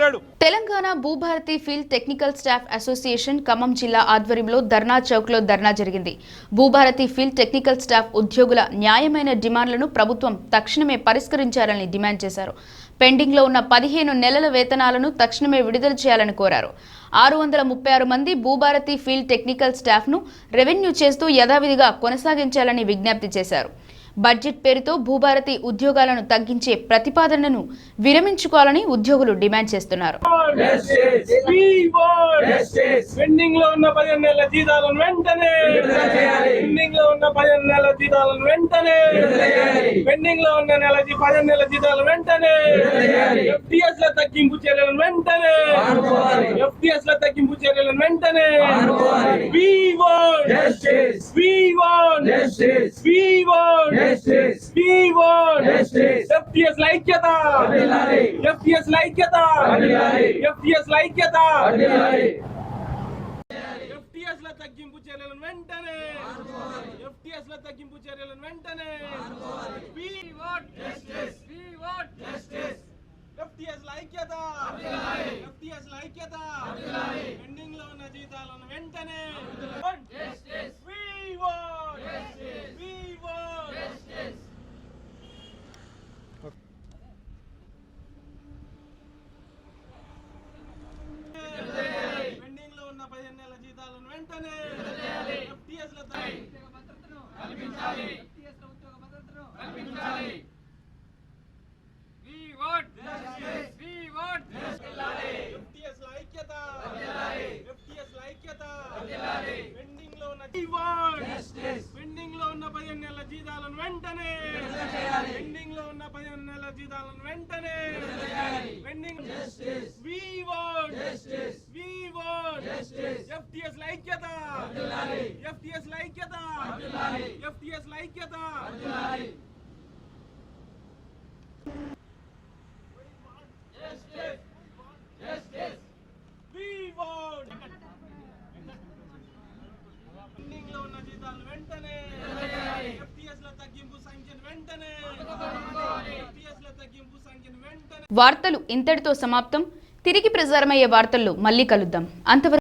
లేడు. Telangana Bhubharati field technical staff association Khammam జిల్లా ఆధ్వర్యంలో ధర్నా చౌక్ లో ధర్నా జరిగింది. భూభారతి ఫీల్డ్ టెక్నికల్ స్టాఫ్ ఉద్యోగుల న్యాయమైన డిమాండ్లను ప్రభుత్వం తక్షణమే పరిష్కరించాలని డిమాండ్ చేశారు. పెండింగ్ లో ఉన్న 15 నెలల వేతనాలను తక్షణమే విడుదల చేయాలని కోరారు. 636 మంది భూభారతి ఫీల్డ్ టెక్నికల్ స్టాఫ్ ను రెవెన్యూ చేస్తూ యథావిధిగా కొనసాగించాలని విజ్ఞప్తి చేశారు. బడ్జెట్ పేరుతో భూభారతి ఉద్యోగాలను తగ్గించే ప్రతిపాదనను విరమించుకోవాలని ఉద్యోగులు డిమాండ్ చేస్తున్నారు. పెండింగ్ లో ఉన్న 15 నెలల జీతాలను వెంటనే పెండింగ్ లో ఉన్న 15 నెలల జీతాలను వెంటనే పెండింగ్ లో ఉన్న 15 నెలల జీతాలను వెంటనే ఎఫ్టీఎస్ ల తగ్గింపు చర్యలను వెంటనే ఎఫ్టీఎస్ ల తగ్గింపు చర్యలను వెంటనే we want justice we want justice we want justice we want justice FTS లైక్యత అదిలాలి FTS లైక్యత అదిలాలి FTS లైక్యత అదిలాలి FTS ల తగ్గింపు చర్యలను వెంటనే FTS ల తగ్గింపు చర్యలను వెంటనే we want justice we want justice FTS లైక్యత అదిలాలి FTS లైక్యత అదిలాలి పెండింగ్ లో ఉన్న జీతాలను వెంటనే justice we want justice we want justice pending లో ఉన్న 15 నెలల జీతాలను వెంటనే FTS ల ఉద్యోగ భద్రతను కల్పించాలి FTS ల ఉద్యోగ భద్రతను కల్పించాలి we want justice we want justice FTS ల ఐక్యత అదిలాలి FTS ల ఐక్యత అదిలాలి పెండింగ్ లో ఉన్న we want justice పెండింగ్ లో ఉన్న 15 నెలల జీతాలను వెంటనే చేయాలి పెండింగ్ లో ఉన్న 15 నెలల జీతాలను వెంటనే చేయాలి pending justice we want justice we want justice FTS ల ఐక్యత అదిలాలి FTS ల ఐక్యత అదిలాలి FTS ల ఐక్యత అదిలాలి justice justice we want pending లో ఉన్న జీతాలను వెంటనే FTS ల తగ్గింపు సంఖ్యను వెంటనే FTS ల తగ్గింపు సంఖ్యను వెంటనే. వార్తలు ఇంతటితో సమాప్తం. తిరిగి ప్రసారమయ్యే వార్తల్లో మళ్ళీ కలుద్దాం. అంతవరకు